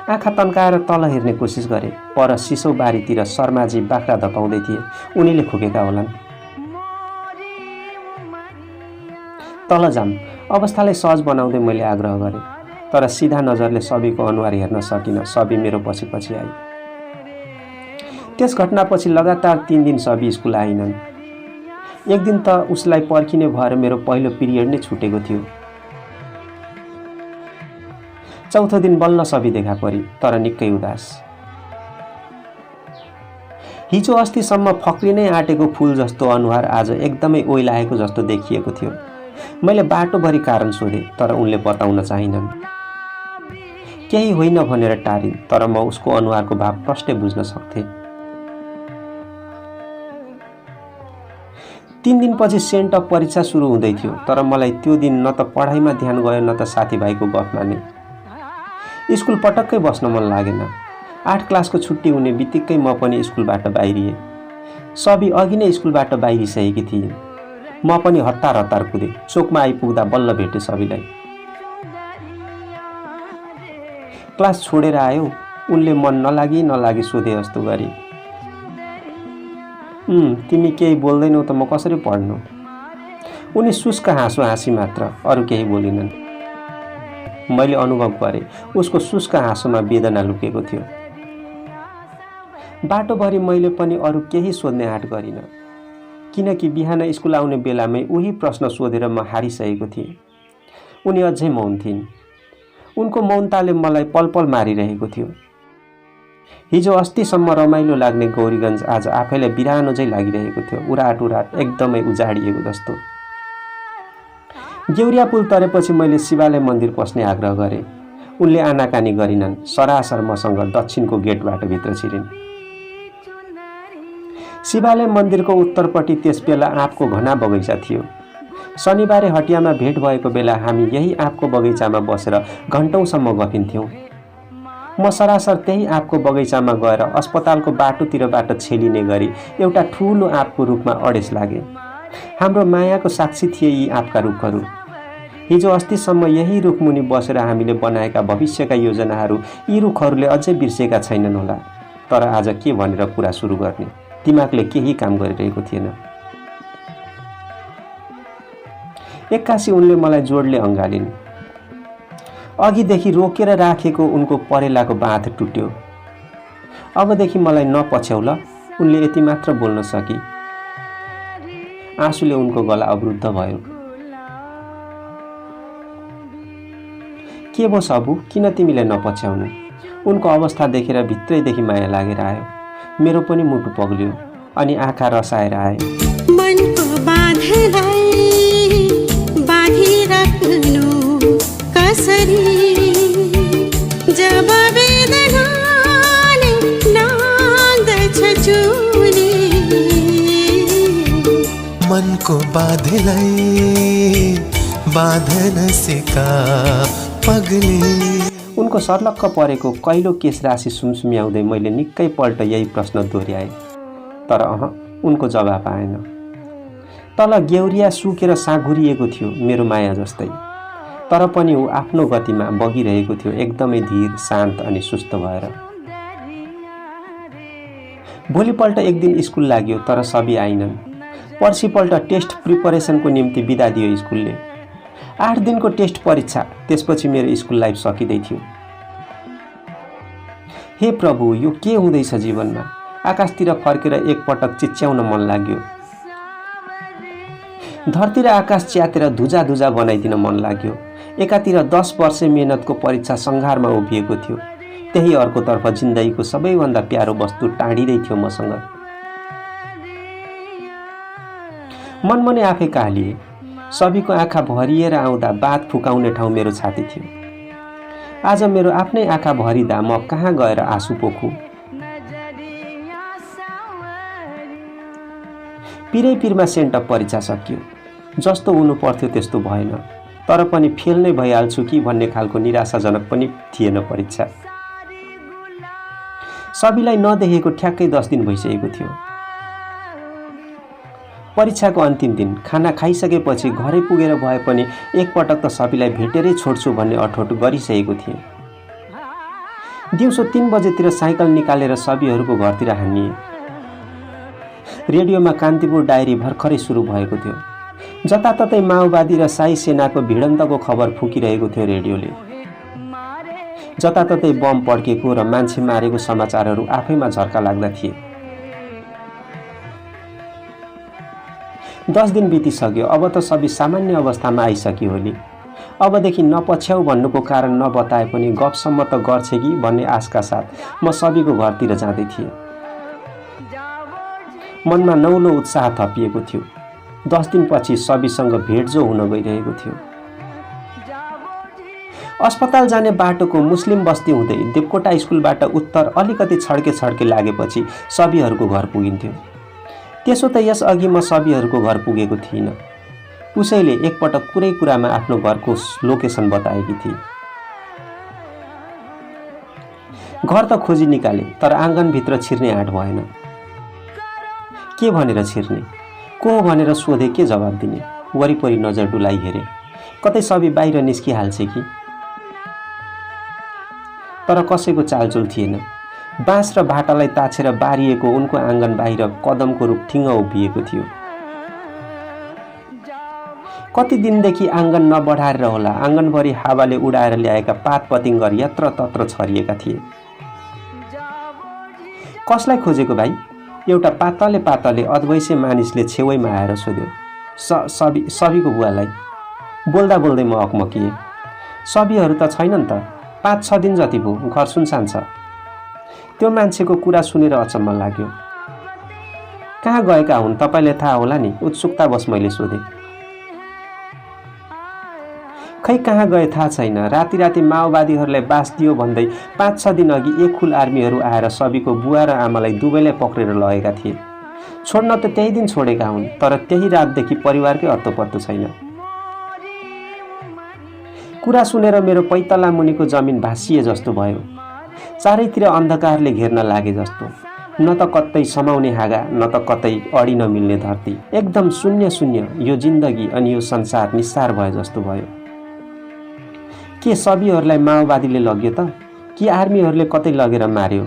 आँखा तन्काएर तल हेर्ने कोसिस गरे। पर सिसौ बारीतिर शर्माजी बाख्रा धपाउँदै थिए। उनीले खोकेका होलान्। तल जाम अवस्थालाई सहज बनाउँदै मैले आग्रह गरेँ, तर सिधा नजरले सबैको अनुहार हेर्न सकिनँ। सबै मेरो पछि पछि आई। त्यस घटनापछि लगातार 3 दिन सबै स्कुल आइनन्। एक दिन त उसलाई पर्खिने भएर मेरो पहिलो पिरियड नै छुटेको थियो। चौथो दिन बल्ल सबै देखा परी, तर निकै उदास। हिजो अस्तिसम्म फक्रिनै आँटेको फूल जस्तो अनुहार आज एकदमै ओइलाएको जस्तो देखिएको थियो। मैले बाटोभरि कारण सोधेँ, तर उनले बताउन चाहिनन्। केही होइन भनेर टारिन्, तर म उसको अनुहारको भाव प्रष्टै बुझ्न सक्थेँ। 3 दिनपछि सेन्ट अफ परीक्षा सुरु हुँदै थियो, तर मलाई त्यो दिन न त पढाइमा ध्यान गयो न त साथीभाइको गफ माने। स्कुल पटक्कै बस्न मन लागेन। 8 क्लासको छुट्टी हुने बित्तिकै म पनि स्कुलबाट बाहिरिएँ। सबै अघि नै स्कुलबाट बाहिरिसकेकी थिइन्। म पनि हतार हतार कुदेँ। चोकमा आइपुग्दा बल्ल भेटेँ सबैलाई। क्लास छोडेर आयो? उनले मन नलागी सोधे जस्तो गरी। तिमी केही बोल्दैनौ त म कसरी पढ्नु? उनी शुष्क हाँसो हाँसी मात्र, अरू केही बोलिनन्। मैले अनुभव गरेँ उसको शुष्क हाँसोमा वेदना लुकेको थियो। बाटोभरि मैले पनि अरू केही सोध्ने आँट गरिनँ, किनकि बिहान स्कुल आउने बेलामै उही प्रश्न सोधेर म हारिसकेको थिएँ। उनी अझै मौन थिइन्। उनको मौनताले मलाई पलपल मारिरहेको थियो। हिजो अस्तिसम्म रमाइलो लाग्ने गौरीगञ्ज आज आफैलाई बिरानो झैँ लागिरहेको थियो। उराट उराट एकदमै उजाडिएको जस्तो। गेउरिया पुल तरेपछि मैले शिवालय मन्दिर पस्ने आग्रह गरेँ। उनले आनाकानी गरिनन्। सरासर मसँग दक्षिणको गेटबाट भित्र छिरिन्। शिवालय मन्दिरको उत्तरपट्टि त्यसबेला आँपको घना बगैँचा थियो। शनिबारे हटियामा भेट भएको बेला हामी यही आँपको बगैँचामा बसेर घन्टौँसम्म गफिन्थ्यौँ। म सरासर त्यही आँपको बगैँचामा गएर अस्पतालको बाटोतिरबाट छेलिने गरी एउटा ठुलो आँपको रुखमा अडेस लागे। हाम्रो मायाको साक्षी थिए यी आँपका रुखहरू। हिजो अस्तिसम्म यही रुखमुनि बसेर हामीले बनाएका भविष्यका योजनाहरू यी रुखहरूले अझै बिर्सेका छैनन् होला। तर आज के भनेर कुरा सुरु गर्ने? दिमागले केही काम गरिरहेको थिएन। एक्कासी उनले मलाई जोडले अँगालिन्। अघिदेखि रोकेर राखेको उनको परेलाको बाँध टुट्यो। अबदेखि मलाई नपछ्याउ ल, उनले यति मात्र बोल्न सकी। आँसुले उनको गला अवरुद्ध भयो। के भो सबु, किन तिमीलाई नपछ्याउनु? उनको अवस्था देखेर भित्रैदेखि माया लागेर आयो। मेरो पनि मुटु पग्लियो अनि आँखा रसाएर आए। मनको बाँधलाई बाँधिराख्नु कसरी, जब वेदनाले नाग्दछ जुनी। मनको बाँधलाई बाँधन सिका पगली। उनको सर्लक्क परेको कैलो केश राशि सुमसुम्याउँदै मैले निकै पल्ट यही प्रश्न दोहोऱ्याएँ, तर उनको जवाफ आएन। तल गेउरिया सुकेर साँघुरिएको थियो मेरो माया जस्तै, तर पनि ऊ आफ्नो गतिमा बगिरहेको थियो, एकदमै धीर, शान्त अनि सुस्त भएर। भोलिपल्ट एक दिन स्कुल लाग्यो, तर सबै आइनन्। पर्सिपल्ट टेस्ट प्रिपरेसनको निम्ति बिदा दियो स्कुलले। 8 दिनको टेस्ट परीक्षा, त्यसपछि मेरो स्कुल लाइफ सकिँदै थियो। हे प्रभु, यो के हुँदैछ जीवनमा? आकाशतिर फर्केर एकपटक चिच्याउन मन लाग्यो। धरती र आकाश च्यातेर धुजा धुजा बनाइदिन मन लाग्यो। एकातिर 10 वर्ष मेहनतको परीक्षा सङ्घारमा उभिएको थियो, त्यही अर्कोतर्फ जिन्दगीको सबैभन्दा प्यारो वस्तु टाढिँदै थियो मसँग। मनमनै आफै कालिए। सबैको आँखा भरिएर आउँदा बात फुकाउने ठाउँ मेरो छाती थियो। आज मेरो आफ्नै आँखा भरिँदा म कहाँ गएर आँसु पोखु। पिरै पिरमा सेन्टअप परीक्षा सकियो। जस्तो हुनु पर्थ्यो त्यस्तो भएन, तर पनि फेल नै भइहाल्छु कि भन्ने खालको निराशाजनक पनि थिएन परीक्षा। सबैलाई नदेखेको ठ्याक्कै 10 दिन भइसकेको थियो। परीक्षाको अन्तिम दिन खाना खाइसकेपछि घरै पुगेर भए पनि एकपटक त सबैलाई भेटेरै छोड्छु भन्ने अठोट गरिसकेको थिएँ। दिउँसो 3 बजेतिर साइकल निकालेर सबैहरूको घरतिर हानिए। रेडियोमा कान्तिपुर डायरी भर्खरै सुरु भएको थियो। जताततै माओवादी र साई सेनाको भिडन्तको खबर फुकिरहेको थियो रेडियोले। जताततै बम पड्केको र मान्छे मारेको समाचारहरू आफैमा झर्का लाग्दा थिए। 10 दिन बितिसक्यो। अब त सबै सामान्य अवस्थामा आइसक्यो होली। अबदेखि नपछ्याउ भन्नुको कारण नबताए पनि गफसम्म त गर्छ कि भन्ने आशका साथ म सबैको घरतिर जाँदै थिएँ। मनमा नौलो उत्साह थपिएको थियो। 10 दिनपछि सबैसँग भेटजो हुन गइरहेको थियो। अस्पताल जाने बाटोको मुस्लिम बस्ती हुँदै देवकोटा स्कुलबाट उत्तर अलिकति छड्के लागेपछि सबैहरूको घर पुगिन्थ्यो। त्यसो त यस अघि म सबैहरूको घर पुगेको थिइनँ। उसैले एकपटक कुरै कुरामा आफ्नो घरको लोकेसन बताएकी थिए। घर त खोजी निकाले, तर आँगनभित्र छिर्ने आँट भएन। के भनेर छिर्ने, को हो भनेर सोधे के जवाब दिने। वरिपरि नजर डुलाई हेरे, कतै सबै बाहिर निस्किहाल्छ कि। तर कसैको चालचुल थिएन। बाँस र भाटालाई ताछेर बारिएको उनको आँगन बाहिर कदमको रूप ठिङ्ग उभिएको थियो। कति दिनदेखि आँगन नबढाएर होला आँगनभरि हावाले उडाएर ल्याएका पात पतिङ्गर यत्र तत्र छरिएका थिए। कसलाई खोजेको भाइ? एउटा पातले अद्वैसे मानिसले छेउैमा आएर सोध्यो। सबैको बुवालाई। बोल्दा बोल्दै म अकमकिएँ। सबैहरू त छैनन् त, 5-6 दिन जति भयो, घर सुनसान छ। त्यो मान्छेको कुरा सुनेर अचम्म लाग्यो। कहाँ गएका हुन् तपाईँले थाहा होला नि? उत्सुकतावश मैले सोधेँ। खै कहाँ गए थाहा छैन। राति माओवादीहरूलाई बास दियो भन्दै 5-6 दिन अघि एक खुल आर्मीहरू आएर सबैको बुवा र आमालाई दुवैलाई पक्रेर लगेका थिए। छोड्न त त्यही दिन छोडेका हुन्, तर त्यही रातदेखि परिवारकै अत्तोपत्तो छैन। कुरा सुनेर मेरो पैतला मुनिको जमिन भासिए जस्तो भयो। चारैतिर अन्धकारले घेर्न लागे जस्तो। न त कतै समाउने हाँगा, न त कतै अडी नमिल्ने धरती। एकदम शून्य यो जिन्दगी अनि यो संसार निस्सार भयो जस्तो भयो। के सबैहरूलाई माओवादीले लग्यो त? कि आर्मीहरूले कतै लगेर मार्यो?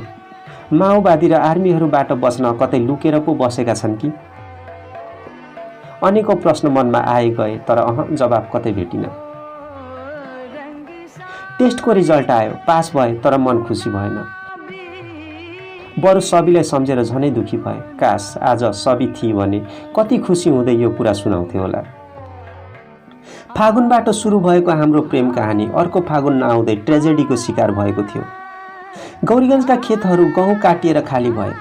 माओवादी र आर्मीहरूबाट बस्न कतै लुकेर पो बसेका छन् कि? अनेकौं प्रश्न मनमा आए गए, तर जवाब कतै भेटिन। टेस्टको रिजल्ट आयो, पास भए, तर मन खुसी भएन। बरु सबैलाई सम्झेर झनै दुखी भए। काश आज सबै थिए भने कति खुसी हुँदै यो कुरा सुनाउँथे होला। फागुनबाट सुरु भएको हाम्रो प्रेम कहानी अर्को फागुन नआउँदै ट्रेजेडीको शिकार भएको थियो। गौरीगञ्जका खेतहरू गहुँ काटिएर खाली भए।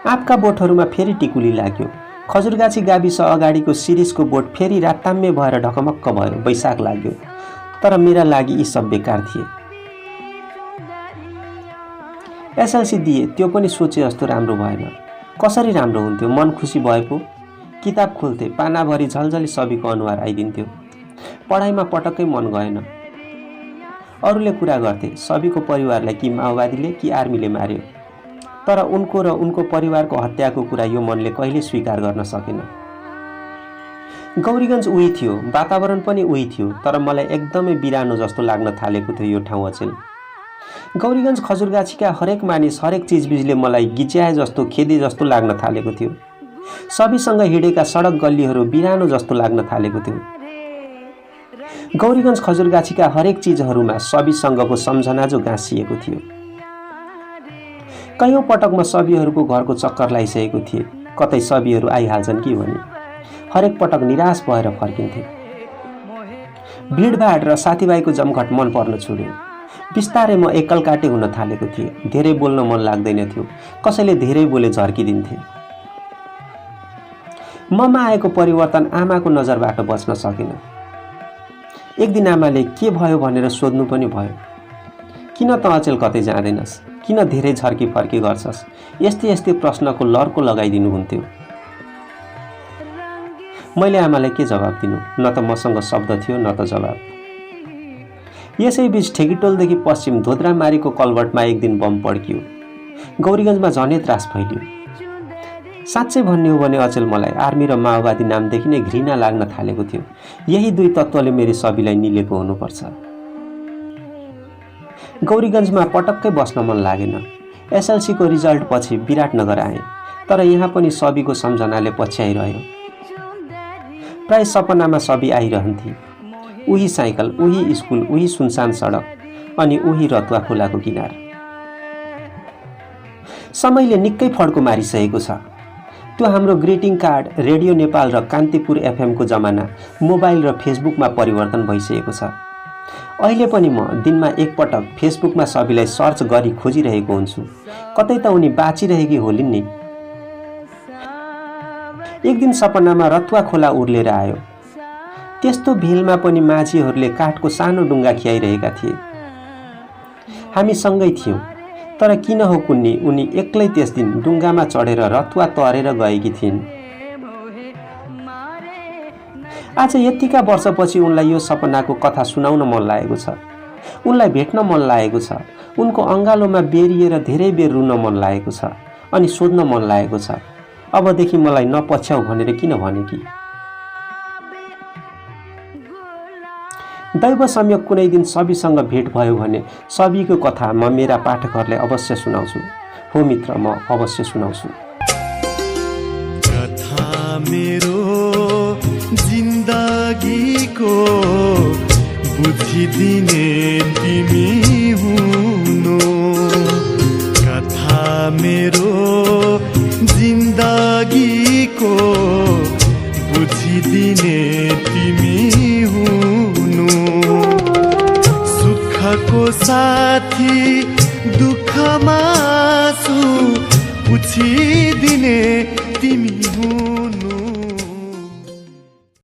आँपका बोटहरूमा फेरि टिकुली लाग्यो। खजुरगाछी गाविस अगाडिको शिरीषको बोट फेरि राताम्य भएर ढकमक्क भयो। वैशाख लाग्यो, तर मेरा लागि यी सब बेकार थिए। एसएलसी दिए, त्यो पनि सोचे जस्तो राम्रो भएन। कसरी राम्रो हुन्थ्यो? मन खुसी भए पो। किताब खोल्थे, पानाभरि झलझली सबैको अनुहार आइदिन्थ्यो। पढाइमा पटक्कै मन गएन। अरूले कुरा गर्थे, सबैको परिवारलाई कि माओवादीले कि आर्मीले मार्यो, तर उनको र उनको परिवारको हत्याको कुरा यो मनले कहिले स्वीकार गर्न सकेन। गौरीगञ्ज उही थियो, वातावरण पनि उही थियो, तर मलाई एकदमै बिरानो जस्तो लाग्न थालेको थियो यो ठाउँ अचेल। गौरीगञ्ज खजुरगाछीका हरेक मानिस, हरेक चिजबिजले मलाई गिच्याए जस्तो, खेदे जस्तो लाग्न थालेको थियो। सबैसँग हिँडेका सडक गल्लीहरू बिरानो जस्तो लाग्न थालेको थियो। गौरीगञ्ज खजुरगाछीका हरेक चिजहरूमा सबैसँगको सम्झना जो गाँसिएको थियो। कयौं पटक म सबैहरूको घरको चक्कर लगाइसकेको थिएँ, कतै सबैहरू आइहाल्छन् कि भने। हरेक पटक निराश भएर फर्किन्थे। भिडभाड र साथीभाइको जमघट मन पर्न छोड्यो। बिस्तारै म एक्कलकाटे हुन थालेको थिएँ। धेरै बोल्न मन लाग्दैन थियो। कसैले धेरै बोले झर्किदिन्थे। ममा आएको परिवर्तन आमाको नजरबाट बच्न सकेन। एक दिन आमाले के भयो भनेर सोध्नु पनि भयो। किन त अचेल कतै जाँदैनस्? किन धेरै झर्की फर्की गर्छस्? यस्तै यस्तै प्रश्नको लर्को लगाइदिनु हुन्थ्यो। मैले आमालाई के जवाब दिनु? न त मसँग शब्द थियो न त जवाब। यसैबीच ठेकीटोलदेखि पश्चिम धोद्रामारीको कलवर्टमा एक दिन बम पड्कियो। गौरीगञ्जमा झनै त्रास फैलियो। साँच्चै भन्ने हो भने अचेल मलाई आर्मी र माओवादी नामदेखि नै घृणा लाग्न थालेको थियो। यही दुई तत्त्वले मेरी सबीलाई निलेको हुनुपर्छ। गौरीगञ्जमा पटक्कै बस्न मन लागेन। एसएलसीको रिजल्ट पछि विराटनगर आएँ, तर यहाँ पनि सबीको सम्झनाले पछ्याइरह्यो। प्राय सपनामा सबी आइरहन्थे। उही साइकल, उही स्कुल, उही सुनसान सडक अनि उही रतुवा खोलाको किनार। समयले निकै फड्को मारिसकेको छ। त्यो हाम्रो ग्रिटिङ कार्ड, रेडियो नेपाल र कान्तिपुर एफएमको जमाना मोबाइल र फेसबुकमा परिवर्तन भइसकेको छ। अहिले पनि म दिनमा एकपटक फेसबुकमा सबैलाई सर्च गरी खोजिरहेको हुन्छु। कतै त उनी बाँचिरहेकी होलिन् नि। एक दिन सपनामा रतुवा खोला उर्लेर आयो। त्यस्तो भेलमा पनि माझीहरूले काठको सानो डुङ्गा खियाइरहेका थिए। हामी सँगै थियौँ, तर किन हो कुन्नी उनी एक्लै त्यस दिन डुङ्गामा चढेर रतुवा तरेर गएकी थिइन्। आज यतिका वर्षपछि उनलाई यो सपनाको कथा सुनाउन मन लागेको छ। उनलाई भेट्न मन लागेको छ। उनको अङ्गालोमा बेरिएर धेरै बेर रुन मन लागेको छ अनि सोध्न मन लागेको छ, अबदेखि मलाई नपछ्याउ भनेर किन भने कि? दैव संयोग कुनै दिन सबीसँग भेट भयो भने सबीको कथा म मेरा पाठकहरूलाई अवश्य सुनाउँछु। हो मित्र, म अवश्य सुनाउँछु। कथा मेरो जिन्दगीको बुझिदिने तिमी हुनु। कथा मेरो जिन्दगीको बुझिदिने तिमी हुनु। सुखको साथी, दुःखमा आँसु पुछिदिने तिमी हुनु।